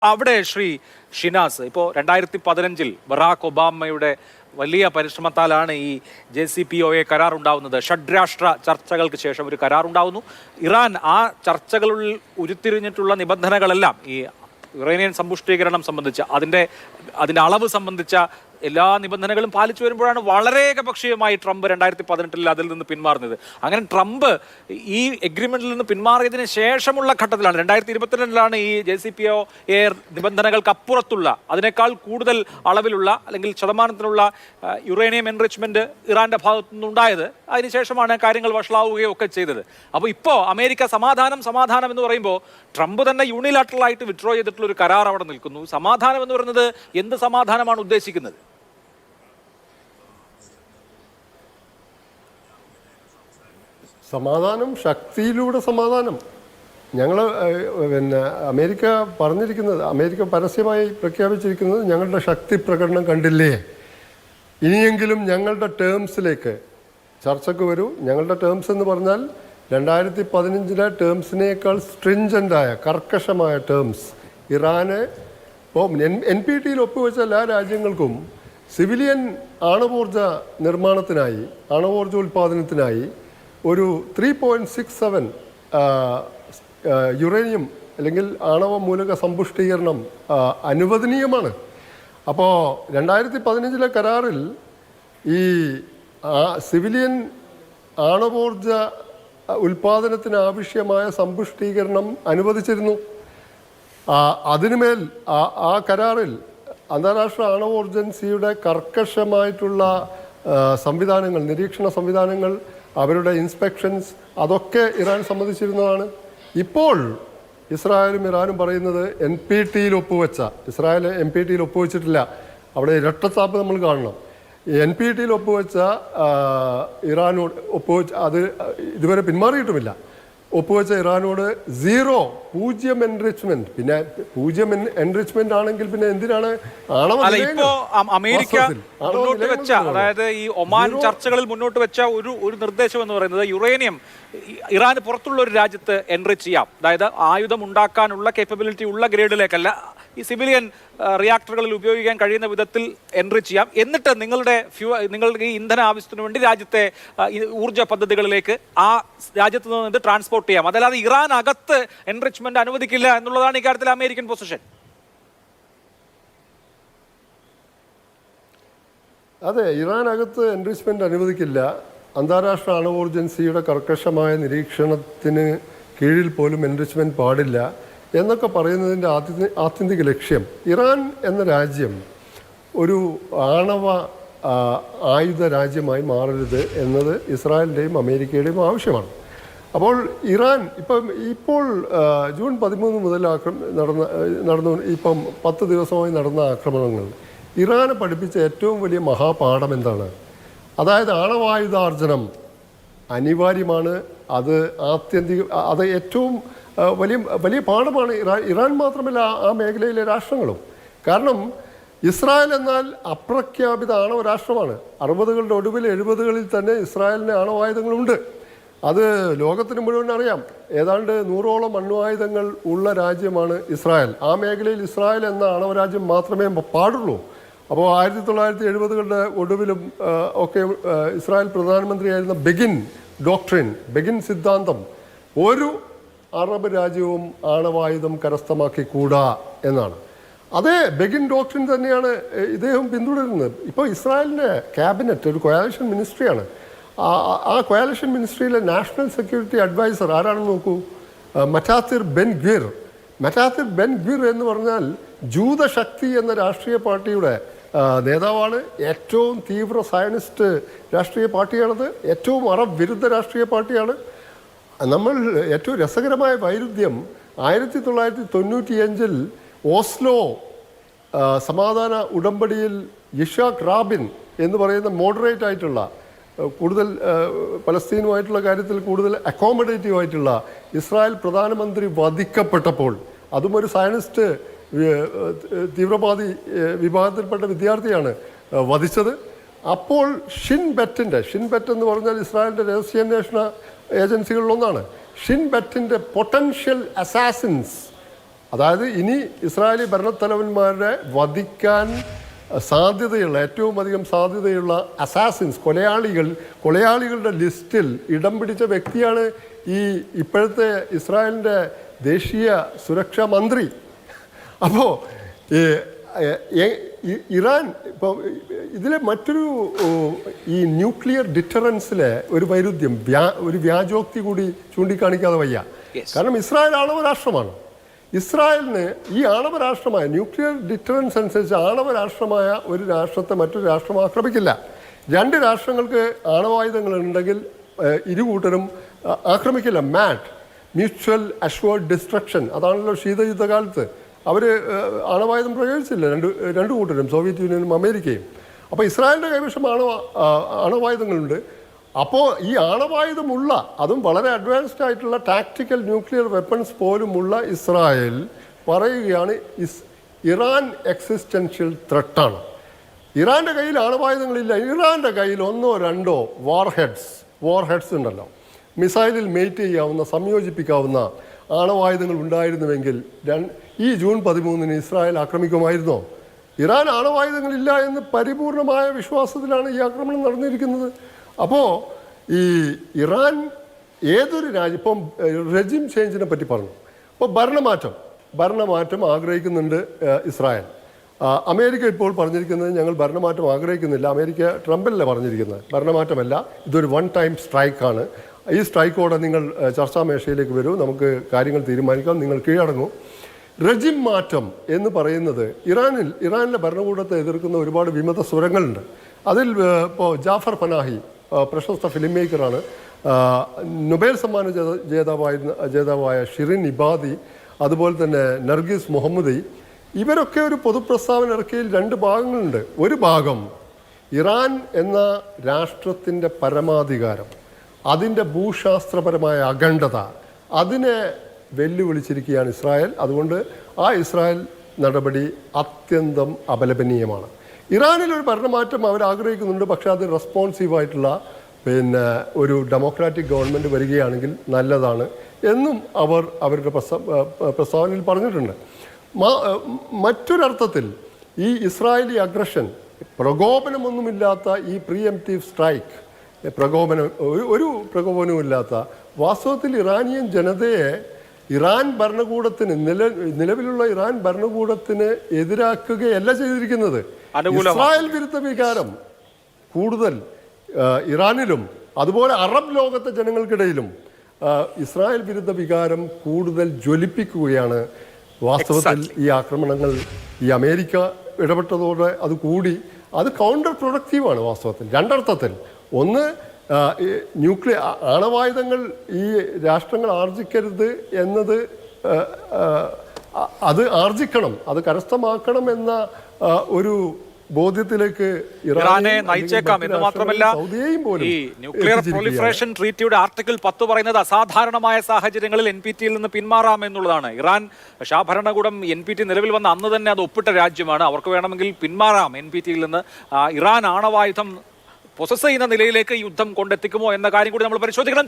അവിടെ ശ്രീ ഷിനാസ്, ഇപ്പോൾ 2015 ബറാക് ഒബാമയുടെ വലിയ പരിശ്രമത്താലാണ് ഈ JCPOA കരാർ ഉണ്ടാവുന്നത്. ഷഡ്രാഷ്ട്ര ചർച്ചകൾക്ക് ശേഷം ഒരു കരാർ ഉണ്ടാവുന്നു. ഇറാൻ ആ ചർച്ചകളിൽ ഉരുത്തിരിഞ്ഞിട്ടുള്ള നിബന്ധനകളെല്ലാം ഈ യുറേനിയൻ സമ്പുഷ്ടീകരണം സംബന്ധിച്ച അതിൻ്റെ അളവ് സംബന്ധിച്ച എല്ലാ നിബന്ധനകളും പാലിച്ചു വരുമ്പോഴാണ് വളരെ ഏകപക്ഷീയമായി ട്രംപ് 2018 അതിൽ നിന്ന് പിന്മാറുന്നത്. അങ്ങനെ ട്രംപ് ഈ എഗ്രിമെന്റിൽ നിന്ന് പിന്മാറിയതിന് ശേഷമുള്ള ഘട്ടത്തിലാണ് 2022 ഈ JCPOA നിബന്ധനകൾക്ക് അപ്പുറത്തുള്ള അതിനേക്കാൾ കൂടുതൽ അളവിലുള്ള അല്ലെങ്കിൽ ശതമാനത്തിലുള്ള യുറേനിയം എൻറിച്ച്മെന്റ് ഇറാന്റെ ഭാഗത്തു നിന്നുണ്ടായത്. അതിനുശേഷമാണ് കാര്യങ്ങൾ വഷളാവുകയോ ഒക്കെ ചെയ്തത്. അപ്പോൾ ഇപ്പോൾ അമേരിക്ക സമാധാനം എന്ന് പറയുമ്പോൾ ട്രംപ് തന്നെ യൂണിലാറ്ററലായിട്ട് വിഡ്രോ ചെയ്തിട്ടുള്ള ഒരു കരാർ അവിടെ നിൽക്കുന്നു. സമാധാനം എന്ന് പറയുന്നത് എന്ത് സമാധാനമാണ് ഉദ്ദേശിക്കുന്നത്? സമാധാനം, ശക്തിയിലൂടെ സമാധാനം. അമേരിക്ക പറഞ്ഞിരിക്കുന്നത്, അമേരിക്ക പരസ്യമായി പ്രഖ്യാപിച്ചിരിക്കുന്നത് ഞങ്ങളുടെ ശക്തി പ്രകടനം കണ്ടില്ലേ, ഇനിയെങ്കിലും ഞങ്ങളുടെ ടേംസിലേക്ക് ചർച്ചയ്ക്ക് വരൂ. ഞങ്ങളുടെ ടേംസ് എന്ന് പറഞ്ഞാൽ 2015 ടേംസിനേക്കാൾ സ്ട്രിഞ്ചൻ്റായ കർക്കശമായ ടേംസ്. ഇറാന് ഇപ്പോൾ NPT ഒപ്പുവെച്ച എല്ലാ രാജ്യങ്ങൾക്കും സിവിലിയൻ ആണവോർജ നിർമ്മാണത്തിനായി, ആണവോർജ ഉൽപ്പാദനത്തിനായി ഒരു 3.67 യുറേനിയം അല്ലെങ്കിൽ ആണവ മൂലക സമ്പുഷ്ടീകരണം അനുവദനീയമാണ്. അപ്പോൾ 2015 കരാറിൽ ഈ സിവിലിയൻ ആണവോർജ ഉൽപ്പാദനത്തിന് ആവശ്യമായ സമ്പുഷ്ടീകരണം അനുവദിച്ചിരുന്നു. അതിനുമേൽ ആ കരാറിൽ അന്താരാഷ്ട്ര ആണവോർജ ഏജൻസിയുടെ കർക്കശമായിട്ടുള്ള സംവിധാനങ്ങൾ, നിരീക്ഷണ സംവിധാനങ്ങൾ, അവരുടെ ഇൻസ്പെക്ഷൻസ്, അതൊക്കെ ഇറാൻ സമ്മതിച്ചിരുന്നതാണ്. ഇപ്പോൾ ഇസ്രായേലും ഇറാനും പറയുന്നത് NPT ഒപ്പുവെച്ച, ഇസ്രായേൽ NPT ഒപ്പുവെച്ചിട്ടില്ല, അവിടെ ഇരട്ടത്താപ്പ് നമ്മൾ കാണണം. NPT ഒപ്പുവെച്ച ഇറാനോട് അത് ഇതുവരെ പിന്മാറിയിട്ടുമില്ല. ഒപ്പുവെച്ച ഇറാനോട് 0 എൻറിച്ച്മെന്റ്. പിന്നെ 0 എൻറിച്ച്മെന്റ് ആണെങ്കിൽ പിന്നെ എന്തിനാണ് അമേരിക്ക മുന്നോട്ട് വെച്ച, അതായത് ഈ ഒമാൻ ചർച്ചകളിൽ മുന്നോട്ട് വെച്ച ഒരു നിർദ്ദേശം എന്ന് പറയുന്നത് യുറേനിയം ഇറാന് പുറത്തുള്ള ഒരു രാജ്യത്ത് എൻറിച്ച് ചെയ്യാം, അതായത് ആയുധം ഉണ്ടാക്കാനുള്ള കേപ്പബിലിറ്റി ഉള്ള ഗ്രേഡിലേക്കല്ല, ഈ സിവിലിയൻ റിയാക്ടറുകളിൽ ഉപയോഗിക്കാൻ കഴിയുന്ന വിധത്തിൽ എൻറിച്ച് ചെയ്യാം. എന്നിട്ട് നിങ്ങളുടെ ഈ ഇന്ധന ആവശ്യത്തിന് വേണ്ടി രാജ്യത്തെ ഊർജ്ജ പദ്ധതികളിലേക്ക് ആ രാജ്യത്ത് നിന്ന് ട്രാൻസ്പോർട്ട് ചെയ്യാം. അതല്ലാതെ ഇറാൻ അകത്ത് എൻറിച്ച്മെന്റ് അനുവദിക്കില്ല എന്നുള്ളതാണ് ഇക്കാര്യത്തിൽ അമേരിക്കൻ പൊസിഷൻ. അതെ, ഇറാൻ അകത്ത് എൻറിച്ച്മെന്റ് അനുവദിക്കില്ല. അന്താരാഷ്ട്ര ആണവോർജ ഏജൻസിയുടെ കർക്കശമായ നിരീക്ഷണത്തിന് കീഴിൽ പോലും എൻറിച്ച്മെന്റ് പാടില്ല എന്നൊക്കെ പറയുന്നതിൻ്റെ ആത്യന്തിക ലക്ഷ്യം ഇറാൻ എന്ന രാജ്യം ഒരു ആണവ ആയുധ രാജ്യമായി മാറരുത് എന്നത് ഇസ്രായേലിൻ്റെയും അമേരിക്കയുടെയും ആവശ്യമാണ്. അപ്പോൾ ഇറാൻ ഇപ്പോൾ ജൂൺ 13 മുതൽ നടന്നു ഇപ്പം 10 ദിവസമായി നടന്ന ആക്രമണങ്ങൾ ഇറാനെ പഠിപ്പിച്ച ഏറ്റവും വലിയ മഹാപാഠം എന്താണ്? അതായത് ആണവായുധാർജനം അനിവാര്യമാണ്. അത് അത് ഏറ്റവും വലിയ പാഠമാണ് ഇറാൻ മാത്രമല്ല ആ മേഖലയിലെ രാഷ്ട്രങ്ങളും. കാരണം ഇസ്രായേൽ എന്നാൽ അപ്രഖ്യാപിത ആണവ രാഷ്ട്രമാണ്. 60കളുടെ ഒടുവിൽ 70കളിൽ തന്നെ ഇസ്രായേലിന് ആണവായുധങ്ങളുണ്ട്. അത് ലോകത്തിന് മുഴുവൻ അറിയാം. ഏതാണ്ട് 100ഓളം അണ്വായുധങ്ങൾ ഉള്ള രാജ്യമാണ് ഇസ്രായേൽ. ആ മേഖലയിൽ ഇസ്രായേൽ എന്ന ആണവ രാജ്യം മാത്രമേ പാടുള്ളൂ. അപ്പോൾ 1970കളുടെ ഒടുവിലും ഒക്കെ ഇസ്രായേൽ പ്രധാനമന്ത്രിയായിരുന്ന ബെഗിൻ സിദ്ധാന്തം ഒരു അറബ് രാജ്യവും ആണവായുധം കരസ്ഥമാക്കിക്കൂടാ എന്നാണ്. അതേ ബെഗിൻ ഡോക്ട്രിൻ തന്നെയാണ് ഇദ്ദേഹം പിന്തുടരുന്നത്. ഇപ്പോൾ ഇസ്രായേലിൻ്റെ ക്യാബിനറ്റ് ഒരു കൊയാലിഷൻ മിനിസ്ട്രിയാണ്. ആ കൊയാലിഷൻ മിനിസ്ട്രിയിലെ നാഷണൽ സെക്യൂരിറ്റി അഡ്വൈസർ ആരാണെന്ന് നോക്കൂ, മറ്റാത്തിർ ബെൻ ഗ്വിർ എന്ന് പറഞ്ഞാൽ ജൂതശക്തി എന്ന രാഷ്ട്രീയ പാർട്ടിയുടെ നേതാവാണ്. ഏറ്റവും തീവ്ര സയനിസ്റ്റ് രാഷ്ട്രീയ പാർട്ടിയാണത്. ഏറ്റവും അറബ് വിരുദ്ധ രാഷ്ട്രീയ പാർട്ടിയാണ്. നമ്മൾ ഏറ്റവും രസകരമായ വൈരുദ്ധ്യം 1995 ഓസ്ലോ സമാധാന ഉടമ്പടിയിൽ യിഷാഖ് റാബിൻ എന്ന് പറയുന്ന മോഡറേറ്റ് ആയിട്ടുള്ള, കൂടുതൽ പലസ്തീനുമായിട്ടുള്ള കാര്യത്തിൽ കൂടുതൽ അക്കോമഡേറ്റീവ് ആയിട്ടുള്ള ഇസ്രായേൽ പ്രധാനമന്ത്രി വധിക്കപ്പെട്ടപ്പോൾ, അതും ഒരു സയനിസ്റ്റ് തീവ്രവാദി വിഭാഗത്തിൽപ്പെട്ട വിദ്യാർത്ഥിയാണ് വധിച്ചത്. അപ്പോൾ ഷിൻ ബെറ്റ് എന്ന് പറഞ്ഞാൽ ഇസ്രായേലിൻ്റെ രഹസ്യാന്വേഷണ ഏജൻസികളിലൊന്നാണ്. ഷിൻ ബെറ്റിൻ്റെ പൊട്ടൻഷ്യൽ അസാസിൻസ് അതായത് ഇനി ഇസ്രായേലി ഭരണത്തലവന്മാരെ വധിക്കാൻ സാധ്യതയുള്ള ഏറ്റവും അധികം സാധ്യതയുള്ള അസാസിൻസ് കൊലയാളികളുടെ ലിസ്റ്റിൽ ഇടം പിടിച്ച വ്യക്തിയാണ് ഈ ഇപ്പോഴത്തെ ഇസ്രായേലിൻ്റെ ദേശീയ സുരക്ഷാ മന്ത്രി. അപ്പോൾ ഇറാൻ ഇപ്പോൾ ഇതിലെ മറ്റൊരു ഈ ന്യൂക്ലിയർ ഡിറ്ററൻസിലെ ഒരു വൈരുദ്ധ്യം ഒരു വ്യാജോക്തി കൂടി ചൂണ്ടിക്കാണിക്കാതെ വയ്യ. കാരണം ഇസ്രായേൽ ആണവ രാഷ്ട്രമാണ്. ഇസ്രായേലിന് ഈ ആണവ രാഷ്ട്രമായ ന്യൂക്ലിയർ ഡിറ്ററൻസ് അനുസരിച്ച് ആണവ രാഷ്ട്രമായ ഒരു രാഷ്ട്രത്തെ മറ്റൊരു രാഷ്ട്രം ആക്രമിക്കില്ല. രണ്ട് രാഷ്ട്രങ്ങൾക്ക് ആണവായുധങ്ങൾ ഉണ്ടെങ്കിൽ ഇരുകൂട്ടരും ആക്രമിക്കില്ല. മ്യൂച്വൽ അഷ്വേർഡ് ഡിസ്ട്രക്ഷൻ, അതാണല്ലോ ശീതയുദ്ധകാലത്ത് അവർ ആണവായുധം പ്രയോഗിച്ചില്ല രണ്ടു കൂട്ടരും, സോവിയറ്റ് യൂണിയനും അമേരിക്കയും. അപ്പോൾ ഇസ്രായേലിൻ്റെ കൈവശം ആണവായുധങ്ങളുണ്ട്. അപ്പോൾ ഈ ആണവായുധമുള്ള, അതും വളരെ അഡ്വാൻസ്ഡ് ആയിട്ടുള്ള ടാക്ടിക്കൽ ന്യൂക്ലിയർ വെപ്പൺസ് പോലുമുള്ള ഇസ്രായേൽ പറയുകയാണ് ഇറാൻ എക്സിസ്റ്റൻഷ്യൽ ത്രെട്ടാണ്. ഇറാൻ്റെ കയ്യിൽ ആണവായുധങ്ങളില്ല. ഇറാൻ്റെ കയ്യിൽ 1-2 വാർഹെഡ്സ് ഉണ്ടല്ലോ, മിസൈലിൽ മേറ്റ് ചെയ്യാവുന്ന, സംയോജിപ്പിക്കാവുന്ന ആണവായുധങ്ങൾ ഉണ്ടായിരുന്നുവെങ്കിൽ ഈ ജൂൺ 13 ഇസ്രായേൽ ആക്രമിക്കുമായിരുന്നോ? ഇറാൻ ആണവായുധങ്ങളില്ല എന്ന് പരിപൂർണമായ വിശ്വാസത്തിലാണ് ഈ ആക്രമണം നടന്നിരിക്കുന്നത്. അപ്പോൾ ഈ ഇറാൻ ഏതൊരു രാജ്യം, ഇപ്പം റെജിം ചേഞ്ചിനെ പറ്റി പറഞ്ഞു. അപ്പോൾ ഭരണമാറ്റം ആഗ്രഹിക്കുന്നുണ്ട് ഇസ്രായേൽ. അമേരിക്ക ഇപ്പോൾ പറഞ്ഞിരിക്കുന്നത് ഞങ്ങൾ ഭരണമാറ്റം ആഗ്രഹിക്കുന്നില്ല. അമേരിക്ക ട്രംപിലല്ല പറഞ്ഞിരിക്കുന്നത്, ഭരണമാറ്റമല്ല, ഇതൊരു വൺ ടൈം സ്ട്രൈക്കാണ്. ഈ സ്ട്രൈക്കോടെ നിങ്ങൾ ചർച്ചാ മേശയിലേക്ക് വരൂ, നമുക്ക് കാര്യങ്ങൾ തീരുമാനിക്കാം, നിങ്ങൾ കീഴടങ്ങൂ. റെജിം മാറ്റം എന്ന് പറയുന്നത് ഇറാനിലെ ഭരണകൂടത്തെ എതിർക്കുന്ന ഒരുപാട് വിമത സ്വരങ്ങളുണ്ട്. അതിൽ ഇപ്പോൾ ജാഫർ പനാഹി പ്രശസ്ത ഫിലിം മേക്കറാണ്, നൊബേൽ സമ്മാന ജേതാവായ ഷിറിൻ ഇബാദി, അതുപോലെ തന്നെ നർഗീസ് മുഹമ്മദി, ഇവരൊക്കെ ഒരു പൊതുപ്രസ്താവന ഇറക്കിയതിൽ 2 ഭാഗങ്ങളുണ്ട്. ഒരു ഭാഗം ഇറാൻ എന്ന രാഷ്ട്രത്തിൻ്റെ പരമാധികാരം, അതിൻ്റെ ഭൂശാസ്ത്രപരമായ അഖണ്ഡത, അതിനെ വെല്ലുവിളിച്ചിരിക്കുകയാണ് ഇസ്രായേൽ. അതുകൊണ്ട് ആ ഇസ്രായേൽ നടപടി അത്യന്തം അപലപനീയമാണ്. ഇറാനിൽ ഒരു ഭരണമാറ്റം അവർ ആഗ്രഹിക്കുന്നുണ്ട്, പക്ഷേ അത് റെസ്പോൺസീവായിട്ടുള്ള ഒരു ഡെമോക്രാറ്റിക് ഗവൺമെൻറ് വരികയാണെങ്കിൽ നല്ലതാണ് എന്നും അവരുടെ പ്രസ്താവനയിൽ പറഞ്ഞിട്ടുണ്ട്. മറ്റൊരർത്ഥത്തിൽ ഈ ഇസ്രായേലി അഗ്രഷൻ, പ്രകോപനമൊന്നുമില്ലാത്ത ഈ പ്രീഎംപ്റ്റീവ് സ്ട്രൈക്ക്, ഒരു പ്രകോപനവുമില്ലാത്ത, വാസ്തവത്തിൽ ഇറാനിയൻ ജനതയെ ഇറാൻ ഭരണകൂടത്തിന് നിലവിലുള്ള ഇറാൻ ഭരണകൂടത്തിന് എതിരാക്കുകയല്ല ചെയ്തിരിക്കുന്നത്. ഇസ്രായേൽ വിരുദ്ധ വികാരം കൂടുതൽ ഇറാനിലും അതുപോലെ അറബ് ലോകത്തെ ജനങ്ങൾക്കിടയിലും ഇസ്രായേൽ വിരുദ്ധ വികാരം കൂടുതൽ ജ്വലിപ്പിക്കുകയാണ് വാസ്തവത്തിൽ ഈ ആക്രമണങ്ങൾ. ഈ അമേരിക്ക ഇടപെട്ടതോടെ അത് കൂടി, അത് കൗണ്ടർ പ്രൊഡക്റ്റീവാണ് വാസ്തവത്തിൽ രണ്ടർത്ഥത്തിൽ. ഒന്ന്, ആണവായുധങ്ങൾ ഈ രാഷ്ട്രങ്ങൾ ആർജിക്കരുത് എന്നത്, അത് ആർജിക്കണം, അത് കരസ്ഥമാക്കണം എന്ന ഒരു ബോധ്യത്തിലേക്ക് ഇറാനെ നയിച്ചേക്കാം എന്ന് മാത്രമല്ല, ഈ ന്യൂക്ലിയർ പ്രൊലിഫറേഷൻ ട്രീറ്റിയുടെ ആർട്ടിക്കിൾ 10 പറയുന്നത് അസാധാരണമായ സാഹചര്യങ്ങളിൽ NPT-യിൽ നിന്ന് പിന്മാറാം എന്നുള്ളതാണ്. ഇറാൻ ഷാ ഭരണകൂടം NPT നിലവിൽ വന്ന അന്ന് തന്നെ അത് ഒപ്പിട്ട രാജ്യമാണ്. അവർക്ക് വേണമെങ്കിൽ പിന്മാറാം NPT-യിൽ നിന്ന്. ഇറാൻ ആണവായുധം പൊസസ് ചെയ്യുന്ന നിലയിലേക്ക് യുദ്ധം കൊണ്ടെത്തിക്കുമോ എന്ന കാര്യം കൂടി നമ്മൾ പരിശോധിക്കണം.